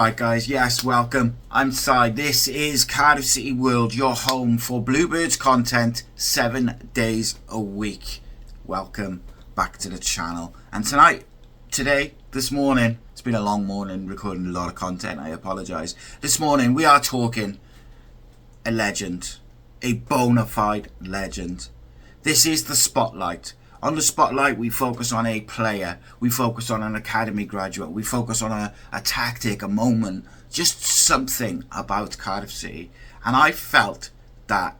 Alright guys, yes, welcome. I'm Si. This is Cardiff City World, your home for Bluebirds content 7 days a week. Welcome back to the channel. And this morning, it's been a long morning recording a lot of content, I apologise. This morning we are talking a legend, a bona fide legend. This is the Spotlight. On the Spotlight, we focus on a player, we focus on an academy graduate, we focus on a tactic, a moment, just something about Cardiff City. And I felt that,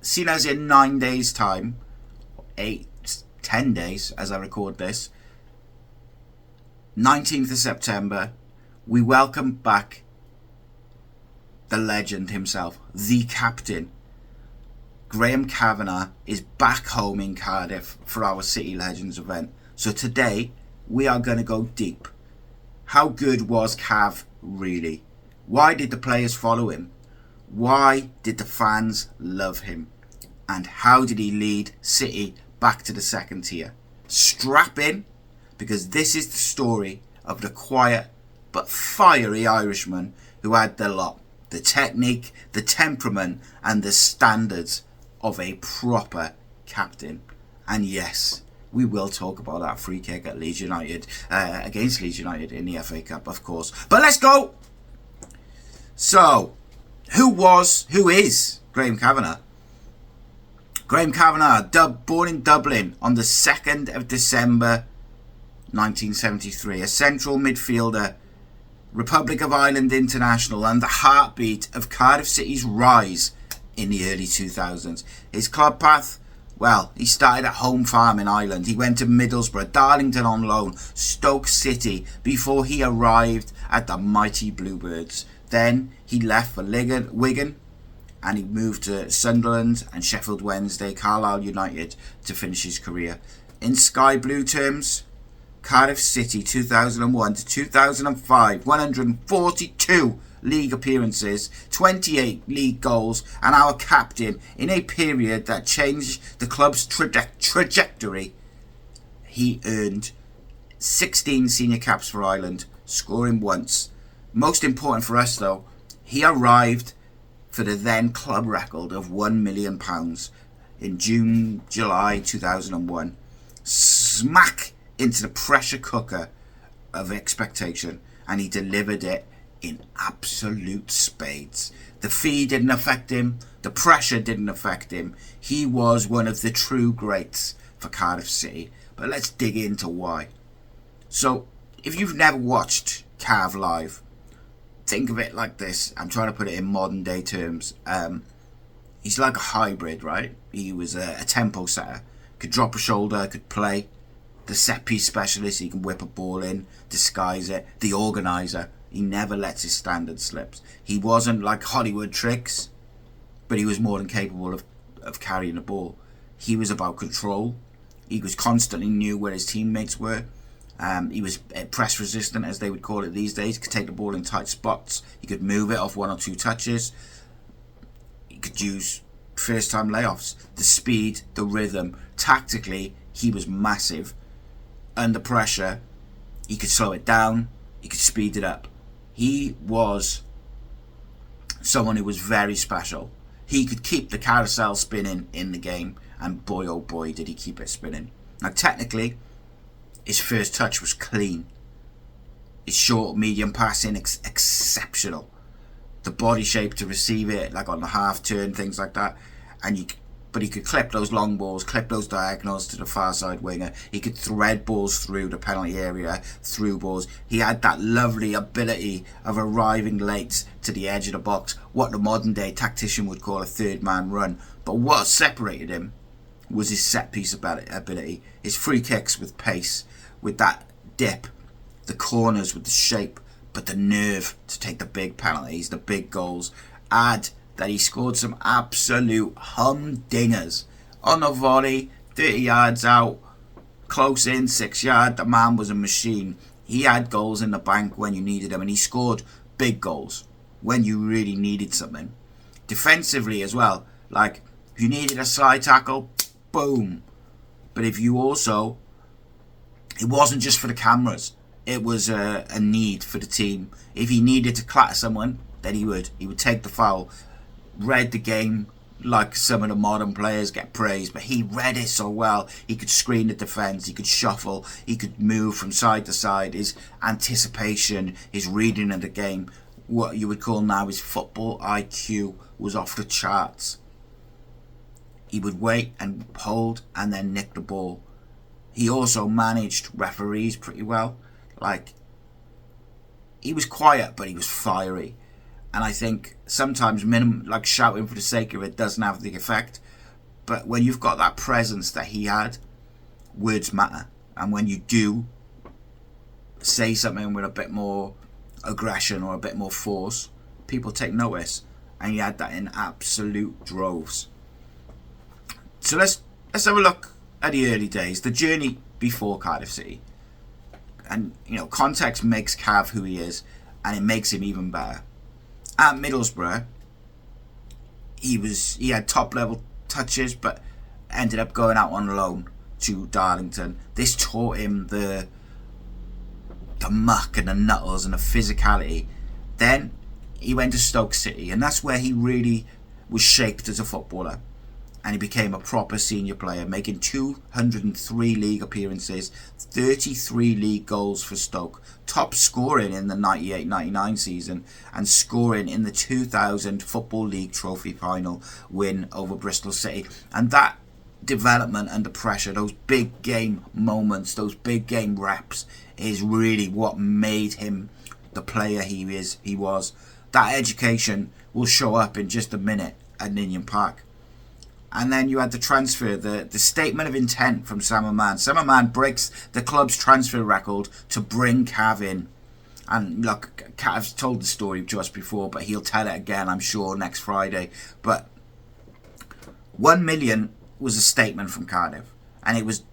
seen as in 9 days time, 10 days as I record this, 19th of September, we welcome back the legend himself, the captain. Kavanagh is back home in Cardiff for our City Legends event. So today we are going to go deep. How good was Cav really? Why did the players follow him? Why did the fans love him? And how did he lead City back to the second tier? Strap in, because this is the story of the quiet but fiery Irishman who had the lot. The technique, the temperament and the standards of a proper captain. And yes, we will talk about that free kick at Leeds United, against Leeds United in the FA Cup, of course. But let's go! So, who is Kavanagh? Kavanagh, born in Dublin on the 2nd of December 1973, a central midfielder, Republic of Ireland international, and the heartbeat of Cardiff City's rise in the early 2000s. His club path, well, he started at Home Farm in Ireland. He went to Middlesbrough, Darlington on loan, Stoke City, before he arrived at the mighty Bluebirds. Then he left for Wigan, and he moved to Sunderland and Sheffield Wednesday, Carlisle United to finish his career. In Sky Blue terms, Cardiff City 2001 to 2005, 142 league appearances, 28 league goals, and our captain in a period that changed the club's trajectory. He earned 16 senior caps for Ireland, scoring once. Most important for us though, he arrived for the then club record of £1 million in July 2001. Smack into the pressure cooker of expectation, and he delivered it in absolute spades. The fee didn't affect him, the pressure didn't affect him. He was one of the true greats for Cardiff City. But let's dig into why. So, if you've never watched Cav live, think of it like this. I'm trying to put it in modern day terms. He's like a hybrid, right? He was a tempo setter, could drop a shoulder, could play. The set piece specialist, he can whip a ball in, disguise it. The organiser, he never lets his standard slips. He wasn't like Hollywood tricks, but he was more than capable of carrying the ball. He was about control. He was constantly knew where his teammates were. He was press resistant, as they would call it these days. He could take the ball in tight spots. He could move it off 1 or 2 touches. He could use first time layoffs. The speed, the rhythm. Tactically, he was massive. Under pressure, he could slow it down. He could speed it up. He was someone who was very special. He could keep the carousel spinning in the game, and boy oh boy did he keep it spinning. Now technically, his first touch was clean. His short, medium passing, exceptional. The body shape to receive it, like on the half turn, things like that. But he could clip those long balls, clip those diagonals to the far side winger. He could thread balls through the penalty area, through balls. He had that lovely ability of arriving late to the edge of the box, what the modern day tactician would call a third man run. But what separated him was his set piece ability, his free kicks with pace, with that dip, the corners with the shape, but the nerve to take the big penalties, the big goals. Add that he scored some absolute humdingers on a volley, 30 yards out, close in, 6 yard. The man was a machine. He had goals in the bank when you needed them, and he scored big goals when you really needed something. Defensively as well, like if you needed a slide tackle, boom. But if you also, it wasn't just for the cameras. it was a need for the team. If he needed to clatter someone, then he would take the foul. Read the game like some of the modern players get praised, but he read it so well. He could screen the defence, he could shuffle, he could move from side to side. His anticipation, his reading of the game, what you would call now his football IQ, was off the charts. He would wait and hold and then nick the ball. He also managed referees pretty well. Like, he was quiet, but he was fiery. And I think sometimes shouting for the sake of it doesn't have the effect. But when you've got that presence that he had, words matter. And when you do say something with a bit more aggression or a bit more force, people take notice. And he had that in absolute droves. So let's have a look at the early days, the journey before Cardiff City. And, context makes Cav who he is, and it makes him even better. At Middlesbrough, he had top level touches, but ended up going out on loan to Darlington. This taught him the muck and the nuttles and the physicality. Then he went to Stoke City, and that's where he really was shaped as a footballer. And he became a proper senior player, making 203 league appearances, 33 league goals for Stoke, top scoring in the 98-99 season, and scoring in the 2000 Football League Trophy final win over Bristol City. And that development under pressure, those big game moments, those big game reps, is really what made him the player he was. That education will show up in just a minute at Ninian Park. And then you had the transfer, the statement of intent from Sam Aman. Sam Aman breaks the club's transfer record to bring Cav in. And look, Cav's told the story to us before, but he'll tell it again, I'm sure, next Friday. But 1 million was a statement from Cardiff. And it was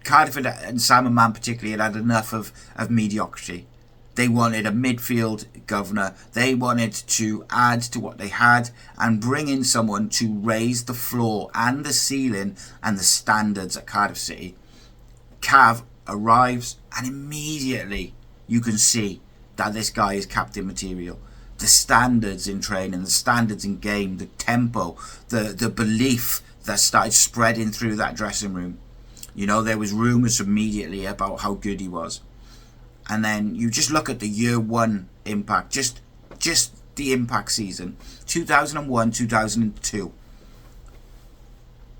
Cardiff and Sam Aman particularly had enough of mediocrity. They wanted a midfield governor. They wanted to add to what they had and bring in someone to raise the floor and the ceiling and the standards at Cardiff City. Cav arrives, and immediately you can see that this guy is captain material. The standards in training, the standards in game, the tempo, the belief that started spreading through that dressing room. There was rumours immediately about how good he was. And then you just look at the year one impact, just the impact season, 2001, 2002.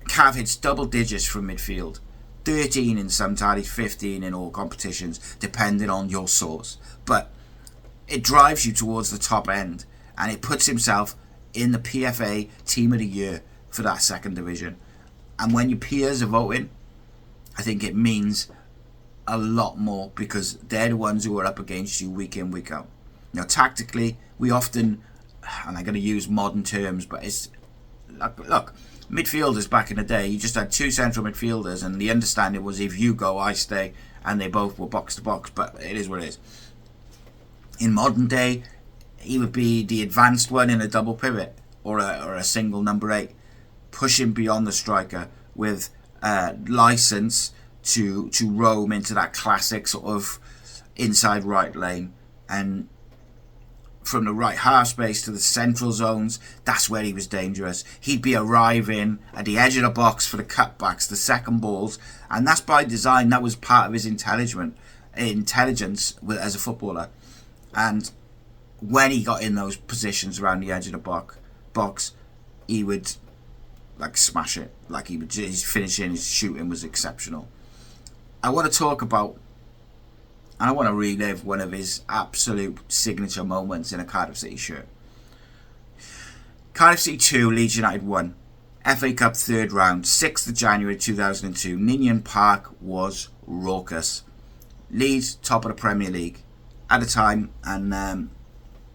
Cav hits double digits from midfield, 13 in some tallies, 15 in all competitions, depending on your source. But it drives you towards the top end, and it puts himself in the PFA Team of the Year for that second division. And when your peers are voting, I think it means a lot more, because they're the ones who are up against you week in, week out. Tactically, we often, and I'm going to use modern terms, but it's look, midfielders back in the day, you just had two central midfielders, and the understanding was if you go, I stay, and they both were box to box. But it is what it is. In modern day, he would be the advanced one in a double pivot or a single number 8, pushing beyond the striker with license to roam into that classic sort of inside right lane, and from the right half space to the central zones, that's where he was dangerous. He'd be arriving at the edge of the box for the cutbacks, the second balls, and that's by design. That was part of his intelligence as a footballer. And when he got in those positions around the edge of the box, he would smash it. His finishing, his shooting was exceptional. I want to talk about, and I want to relive one of his absolute signature moments in a Cardiff City shirt. Cardiff City 2, Leeds United 1. FA Cup third round, 6th of January 2002. Ninian Park was raucous. Leeds, top of the Premier League at the time, and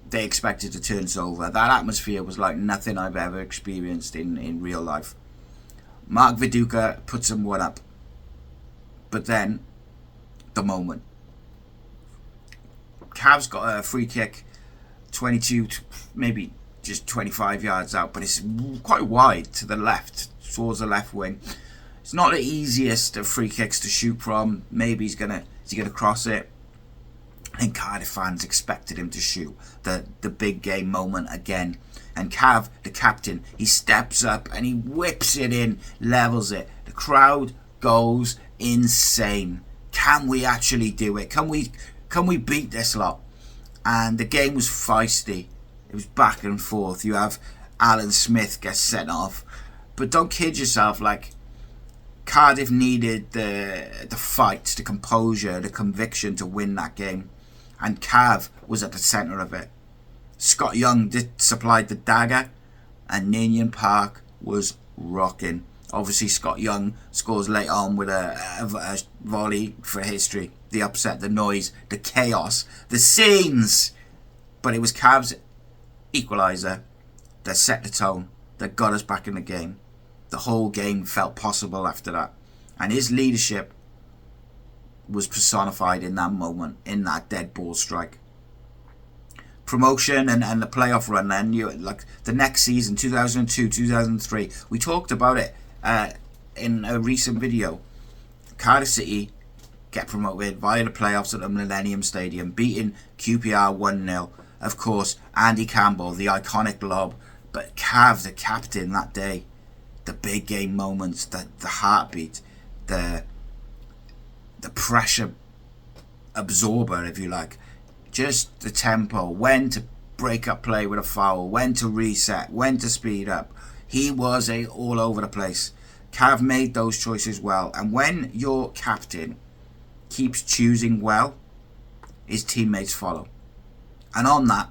they expected to turn us over. That atmosphere was like nothing I've ever experienced in real life. Mark Viduka puts them one up. But then, the moment. Cav's got a free kick, 22, maybe just 25 yards out, but it's quite wide to the left, towards the left wing. It's not the easiest of free kicks to shoot from. Maybe is he gonna cross it? And Cardiff fans expected him to shoot the big game moment again. And Cav, the captain, he steps up and he whips it in, levels it. The crowd goes insane. Can we actually do it? Can we beat this lot? And the game was feisty. It was back and forth. You have Alan Smith get sent off. But don't kid yourself, like, Cardiff needed the fight, the composure, the conviction to win that game. And Cav was at the centre of it. Scott Young supplied the dagger, and Ninian Park was rocking. Obviously, Scott Young scores late on with a volley for history. The upset, the noise, the chaos, the scenes. But it was Cav's equaliser that set the tone, that got us back in the game. The whole game felt possible after that. And his leadership was personified in that moment, in that dead ball strike. Promotion and the playoff run then, like the next season, 2002, 2003, we talked about it in a recent video. Cardiff City get promoted via the playoffs at the Millennium Stadium, beating QPR 1-0. Of course, Andy Campbell, the iconic lob, but Cav, the captain that day, the big game moments, the heartbeat, the pressure absorber, if you like. Just the tempo, when to break up play with a foul, when to reset, when to speed up. He was all over the place. Cav made those choices well. And when your captain keeps choosing well, his teammates follow. And on that,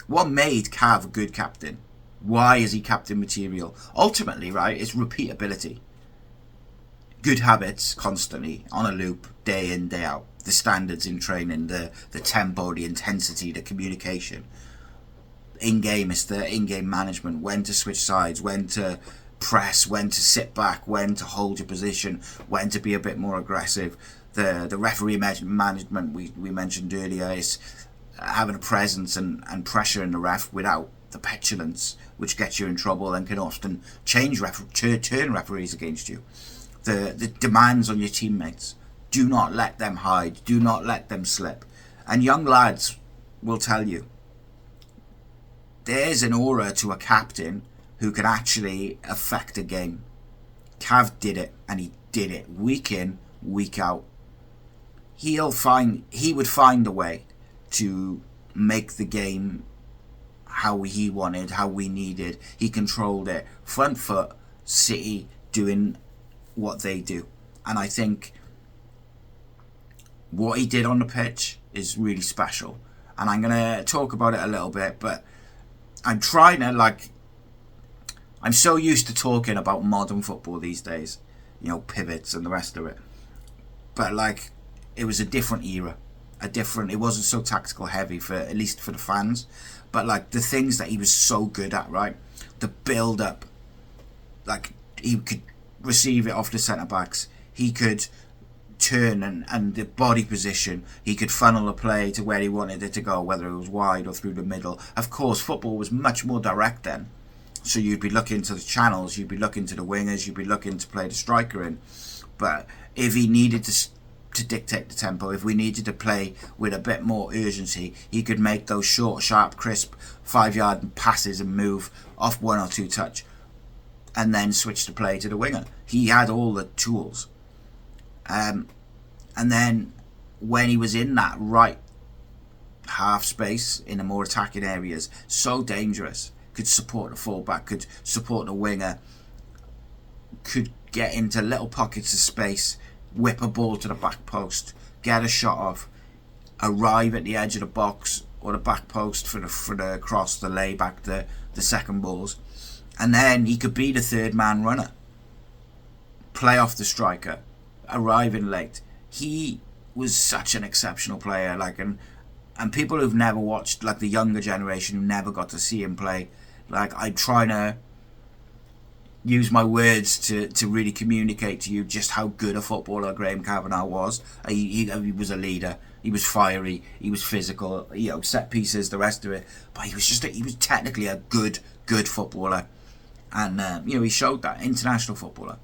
what made Cav a good captain? Why is he captain material? Ultimately, right, it's repeatability. Good habits constantly, on a loop, day in, day out. The standards in training, the tempo, the intensity, the communication. In-game, it's the in-game management. When to switch sides, when to press, when to sit back, when to hold your position, when to be a bit more aggressive. The referee management we mentioned earlier is having a presence and pressure in the ref without the petulance, which gets you in trouble and can often turn referees against you. The demands on your teammates. Do not let them hide. Do not let them slip. And young lads will tell you, there's an aura to a captain who can actually affect a game. Cav did it, and he did it week in, week out. He would find a way to make the game how he wanted, how we needed. He controlled it. Front foot, City doing what they do. And I think what he did on the pitch is really special. And I'm going to talk about it a little bit, but I'm trying to, I'm so used to talking about modern football these days, pivots and the rest of it. But it was a different era, it wasn't so tactical heavy, at least for the fans. But the things that he was so good at, right? The build up, he could receive it off the centre backs. He could turn and the body position. He could funnel a play to where he wanted it to go, whether it was wide or through the middle. Of course, football was much more direct then. So you'd be looking to the channels, you'd be looking to the wingers, you'd be looking to play the striker in. But if he needed to dictate the tempo, if we needed to play with a bit more urgency, he could make those short, sharp, crisp 5-yard passes and move off one or two touch and then switch the play to the winger. He had all the tools. And then when he was in that right half space in the more attacking areas, so dangerous, could support the fullback, could support the winger, could get into little pockets of space, whip a ball to the back post, get a shot off, arrive at the edge of the box or the back post for the cross, the lay back, the second balls, and then he could be the third man runner, play off the striker, arriving late. He was such an exceptional player, and people who've never watched, the younger generation who never got to see him play, I'm trying to use my words to really communicate to you just how good a footballer Graham Kavanagh was. He was a leader. He was fiery. He was physical. Set pieces, the rest of it. But he was technically a good footballer, and he showed that international footballer.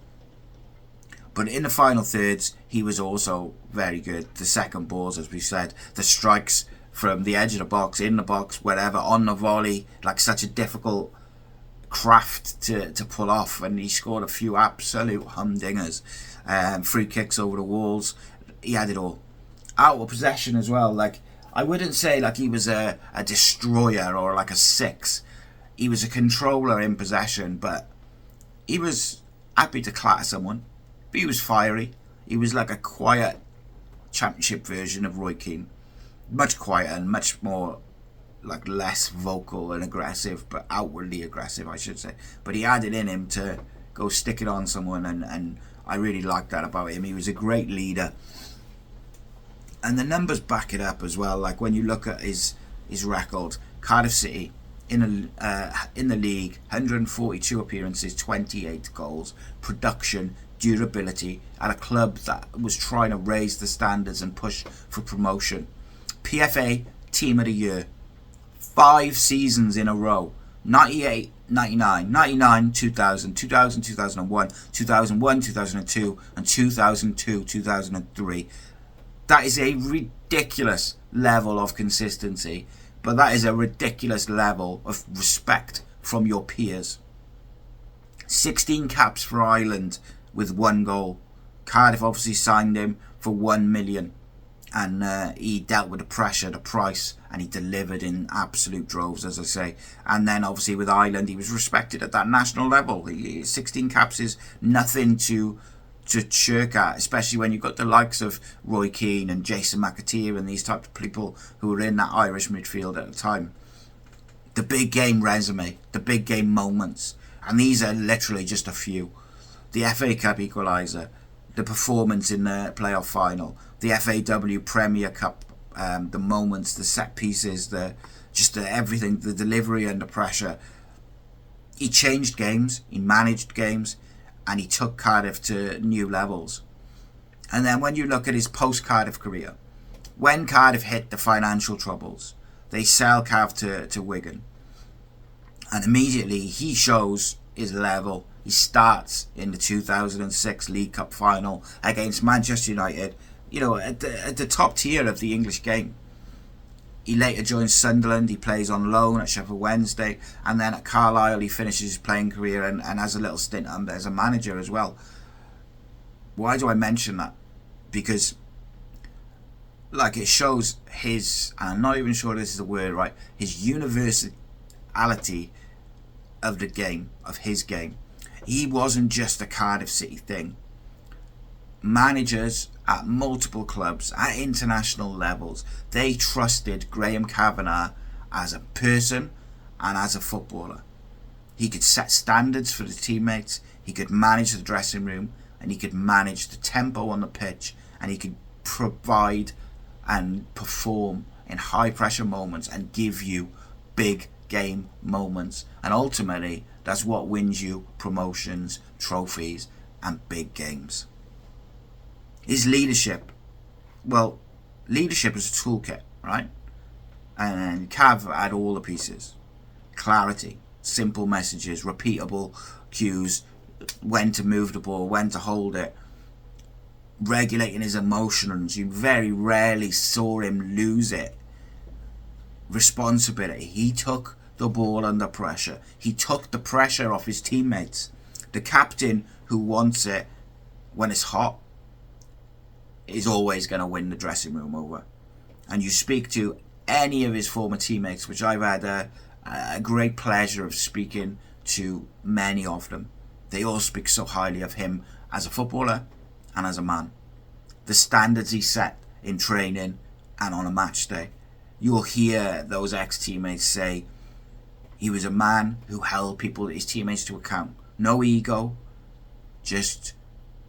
But in the final thirds, he was also very good. The second balls, as we said, the strikes from the edge of the box, in the box, wherever, on the volley, like such a difficult craft to pull off. And he scored a few absolute humdingers. Free kicks over the walls. He had it all. Out of possession as well. Like, I wouldn't say like he was a destroyer or like a six. He was a controller in possession, but he was happy to clatter someone. But he was fiery. He was like a quiet championship version of Roy Keane. Much quieter and much more, like, less vocal and aggressive, but outwardly aggressive, I should say. But he had it in him to go stick it on someone, and I really liked that about him. He was a great leader. And the numbers back it up as well. Like, when you look at his record, Cardiff City, in the league, 142 appearances, 28 goals, production, durability, at a club that was trying to raise the standards and push for promotion. PFA Team of the Year, 5 seasons in a row, 98, 99, 99, 2000, 2000, 2001, 2001, 2002, and 2002, 2003. That is a ridiculous level of consistency, but that is a ridiculous level of respect from your peers. 16 caps for Ireland with 1 goal. Cardiff obviously signed him for 1 million, and he dealt with the pressure, the price, and he delivered in absolute droves, as I say. And then obviously with Ireland, he was respected at that national level. 16 caps is nothing to shirk at, especially when you've got the likes of Roy Keane and Jason McAteer and these types of people who were in that Irish midfield at the time. The big game resume, the big game moments, and these are literally just a few. The FA Cup equaliser, the performance in the playoff final, the FAW Premier Cup, the moments, the set pieces, everything, the delivery under pressure. He changed games, he managed games, and he took Cardiff to new levels. And then when you look at his post-Cardiff career, when Cardiff hit the financial troubles, they sell Cav to Wigan. And immediately he shows his level. He starts in the 2006 League Cup final against Manchester United, at the top tier of the English game. He later joins Sunderland. He plays on loan at Sheffield Wednesday, and then at Carlisle he finishes his playing career and has a little stint as a manager as well. Why do I mention that? Because, like, it shows his, and I'm not even sure this is the word right, his universality of the game, of his game. He wasn't just a Cardiff City thing. Managers at multiple clubs, at international levels, they trusted Graham Kavanagh as a person and as a footballer. He could set standards for the teammates, he could manage the dressing room, and he could manage the tempo on the pitch, and he could provide and perform in high pressure moments and give you big game moments. And ultimately, that's what wins you promotions, trophies, and big games. His leadership. Well, leadership is a toolkit, right? And Cav had all the pieces. Clarity, simple messages, repeatable cues, when to move the ball, when to hold it, regulating his emotions. You very rarely saw him lose it. Responsibility. He took the ball under pressure. He took the pressure off his teammates. The captain who wants it when it's hot is always going to win the dressing room over. And you speak to any of his former teammates, which I've had a great pleasure of speaking to many of them. They all speak so highly of him as a footballer and as a man. The standards he set in training and on a match day. You'll hear those ex-teammates say he was a man who held his teammates to account. No ego, just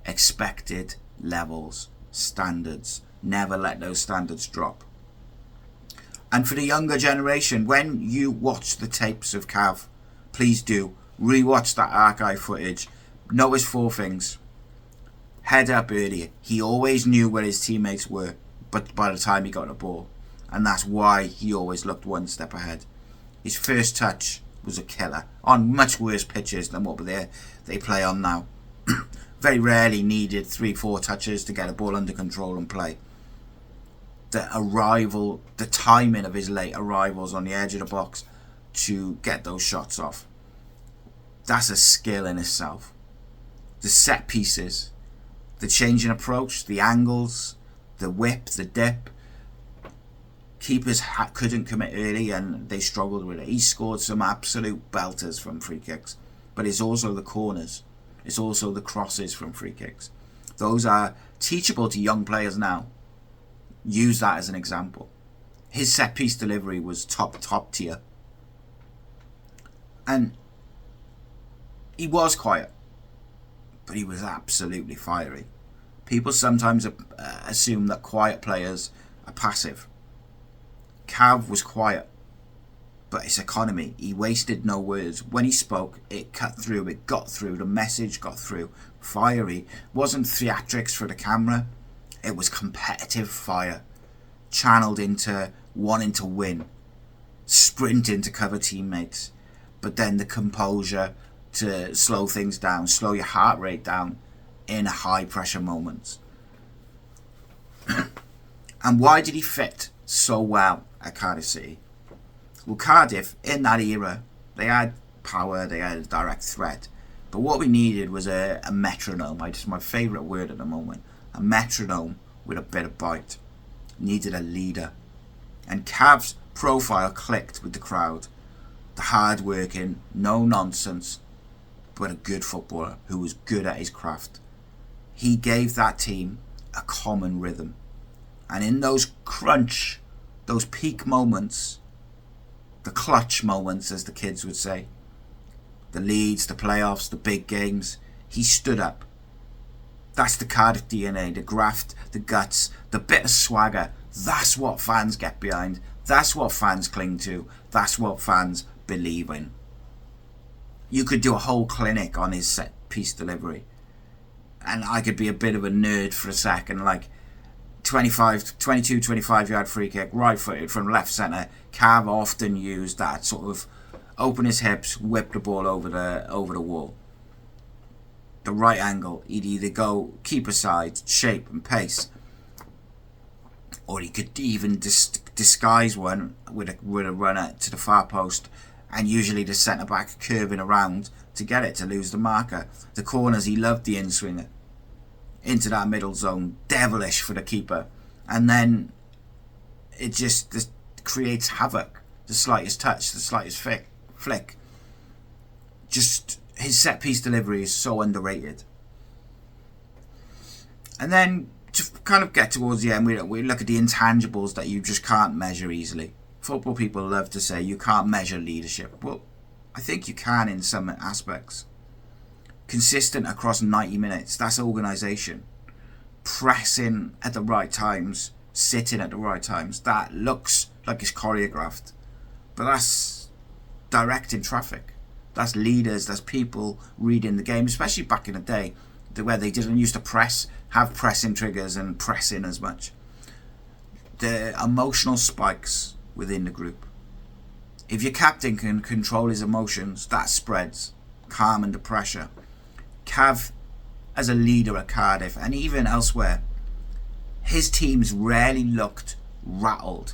expected levels, standards. Never let those standards drop. And for the younger generation, when you watch the tapes of Cav, please do rewatch that archive footage. Notice 4 things. Head up early. He always knew where his teammates were, but by the time he got the ball, and that's why he always looked one step ahead. His first touch was a killer on much worse pitches than what they play on now. very rarely needed 3-4 touches to get a ball under control and play. The timing of his late arrivals on the edge of the box to get those shots off, that's a skill in itself. The set pieces, the change in approach, the angles, the whip, the dip. Keepers couldn't commit early and they struggled with it. He scored some absolute belters from free kicks, but it's also the corners. It's also the crosses from free kicks. Those are teachable to young players now. Use that as an example. His set piece delivery was top tier. And he was quiet, but he was absolutely fiery. People sometimes assume that quiet players are passive. Cav was quiet, but it's economy. He wasted no words. When he spoke, it cut through, it got through, the message got through. Fiery. It wasn't theatrics for the camera, it was competitive fire, channeled into wanting to win, sprinting to cover teammates, but then the composure to slow things down, slow your heart rate down in high pressure moments. And why did he fit so well at Cardiff City? Well, Cardiff, in that era, they had power, they had a direct threat, but what we needed was a metronome. It's my favourite word at the moment. A metronome with a bit of bite. Needed a leader. And Cav's profile clicked with the crowd. The hard working, no nonsense, but a good footballer who was good at his craft. He gave that team a common rhythm. And in those those peak moments, the clutch moments, as the kids would say, the Leeds, the playoffs, the big games, he stood up. That's the Cardiff DNA, the graft, the guts, the bit of swagger. That's what fans get behind. That's what fans cling to. That's what fans believe in. You could do a whole clinic on his set piece delivery. And I could be a bit of a nerd for a second, like 25 yard free kick, right footed from left centre. Cav often used that sort of open his hips, whip the ball over the wall. The right angle, he'd either go keeper side, shape and pace, or he could even disguise one with a runner to the far post, and usually the centre back curving around to get it, to lose the marker. The corners, he loved the in-swinger into that middle zone, devilish for the keeper, and then it just creates havoc. The slightest touch, the slightest flick. Just his set piece delivery is so underrated. And then to kind of get towards the end, we look at the intangibles that you just can't measure easily. Football people love to say you can't measure leadership. Well, I think you can in some aspects. Consistent across 90 minutes, that's organisation. Pressing at the right times, sitting at the right times, that looks like it's choreographed. But that's directing traffic. That's leaders, that's people reading the game, especially back in the day where they didn't used to have pressing triggers and press in as much. The emotional spikes within the group. If your captain can control his emotions, that spreads, calm under pressure. Cav, as a leader at Cardiff and even elsewhere, his teams rarely looked rattled,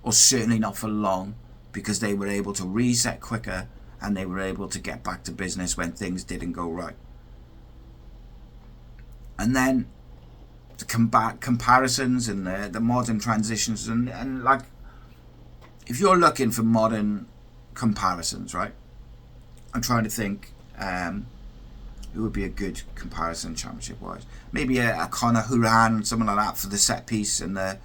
or certainly not for long, because they were able to reset quicker and they were able to get back to business when things didn't go right. And then the comparisons and the modern transitions and like, if you're looking for modern comparisons, right? I'm trying to think who would be a good comparison championship wise. Maybe a Conor Hourihane, something like that, for the set piece and the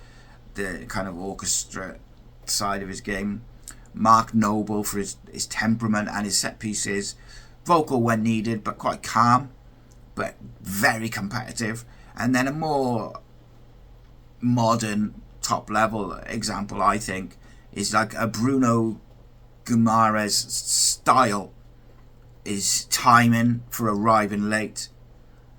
kind of orchestra side of his game. Mark Noble for his temperament and his set pieces. Vocal when needed, but quite calm, but very competitive. And then a more modern top level example, I think, is like a Bruno Guimaraes style. Is timing for arriving late,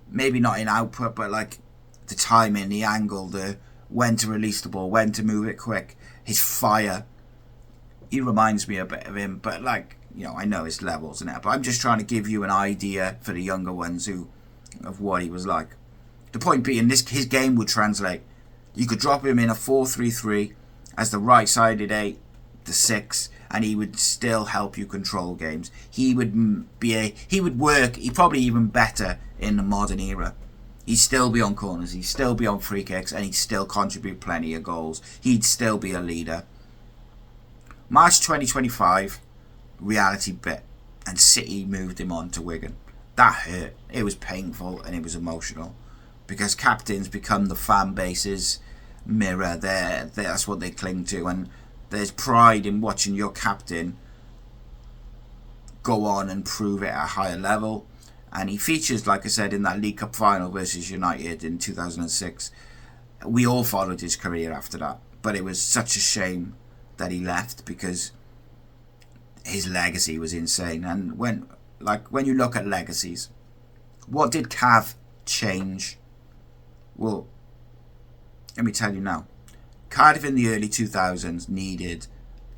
maybe not in output, but like the timing, the angle, the when to release the ball, when to move it quick, his fire. He reminds me a bit of him, but like I know it's levels and that, but I'm just trying to give you an idea for the younger ones of what he was like. The point being, his game would translate. You could drop him in a 4-3-3 as the right-sided 8, the 6, and he would still help you control games. He would work. He'd probably even better in the modern era. He'd still be on corners. He'd still be on free kicks, and he'd still contribute plenty of goals. He'd still be a leader. March 2025, reality bit, and City moved him on to Wigan. That hurt. It was painful and it was emotional, because captains become the fan base's mirror. That's what they cling to, and there's pride in watching your captain go on and prove it at a higher level. And he features, like I said, in that League Cup final versus United in 2006. We all followed his career after that, but it was such a shame that he left, because his legacy was insane. And when you look at legacies, what did Cav change? Well, let me tell you now. Cardiff in the early 2000s needed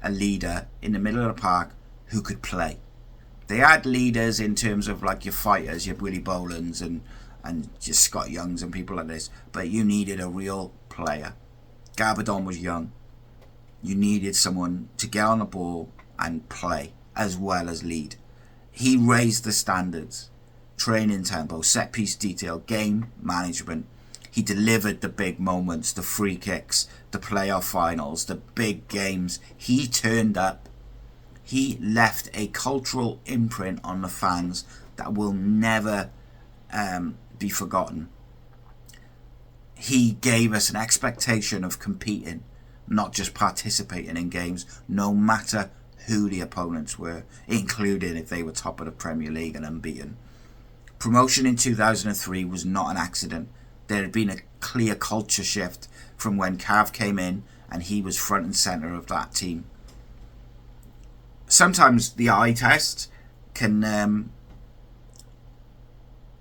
a leader in the middle of the park who could play. They had leaders in terms of like your fighters, your Willie Bolans and just Scott Youngs and people like this, but you needed a real player. Gabardon was young. You needed someone to get on the ball and play as well as lead. He raised the standards, training tempo, set piece detail, game management. He delivered the big moments, the free kicks, the playoff finals, the big games. He turned up. He left a cultural imprint on the fans that will never be forgotten. He gave us an expectation of competing, not just participating in games, no matter who the opponents were, including if they were top of the Premier League and unbeaten. Promotion in 2003 was not an accident. There had been a clear culture shift from when Cav came in, and he was front and centre of that team. Sometimes the eye test can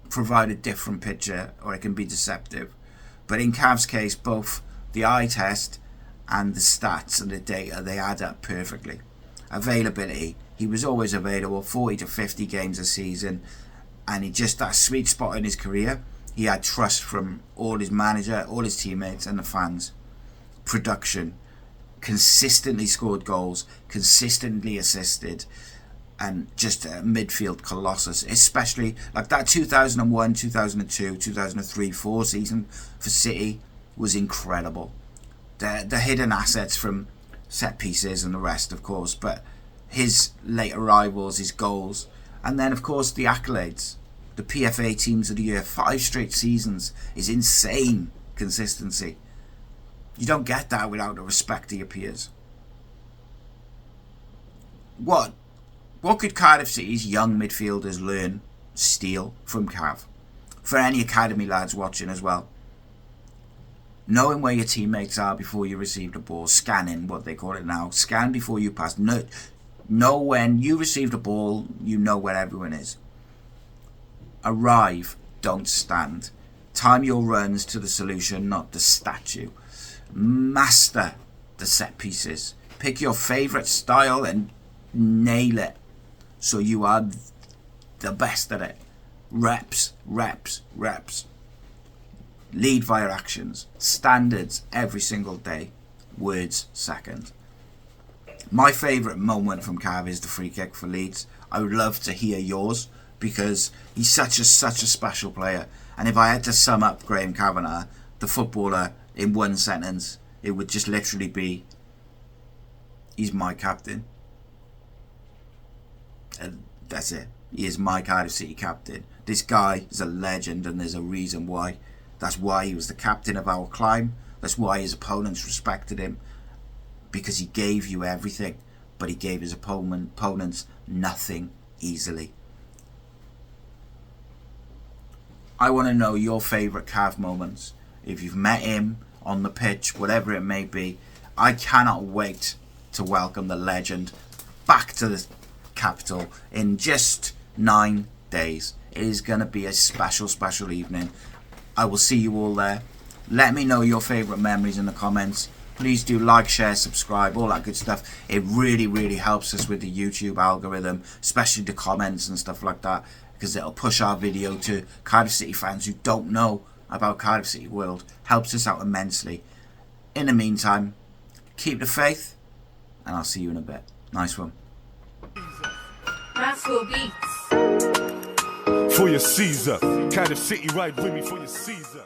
provide a different picture, or it can be deceptive. But in Cav's case, both the eye test and the stats and the data, they add up perfectly. Availability, he was always available, 40 to 50 games a season, and he just, that sweet spot in his career. He had trust from all his manager, all his teammates and the fans. Production, consistently scored goals, consistently assisted, and just a midfield colossus, especially like that 2001, 2002, 2003, 4 season for City was incredible. The hidden assets from set pieces and the rest, of course, but his late arrivals, his goals, and then of course the accolades. The PFA Teams of the Year, 5 straight seasons, is insane consistency. You don't get that without the respect of your peers. What could Cardiff City's young midfielders learn, steal from Cav? For any academy lads watching as well. Knowing where your teammates are before you receive the ball, scanning, what they call it now, scan before you pass. Know when you receive the ball, you know where everyone is. Arrive, don't stand. Time your runs to the solution, not the statue. Master the set pieces. Pick your favourite style and nail it, so you are the best at it. Reps, reps, reps. Lead via actions. Standards every single day. Words second. My favourite moment from Cav is the free kick for Leeds. I would love to hear yours, because he's such a special player. And if I had to sum up Graham Kavanagh, the footballer, in one sentence, it would just literally be, he's my captain. And that's it. He is my Cardiff City captain. This guy is a legend, and there's a reason why. That's why he was the captain of our climb. That's why his opponents respected him, because he gave you everything, but he gave his opponents nothing easily. I want to know your favourite Cav moments. If you've met him on the pitch, whatever it may be. I cannot wait to welcome the legend back to the capital in just 9 days. It is going to be a special evening. I will see you all there. Let me know your favourite memories in the comments. Please do like, share, subscribe, all that good stuff. It really, really helps us with the YouTube algorithm, especially the comments and stuff like that, because it'll push our video to Cardiff City fans who don't know about Cardiff City World. Helps us out immensely. In the meantime, keep the faith, and I'll see you in a bit. Nice one. Rascal Beats. For your Caesar, Cardiff City, ride with me for your Caesar.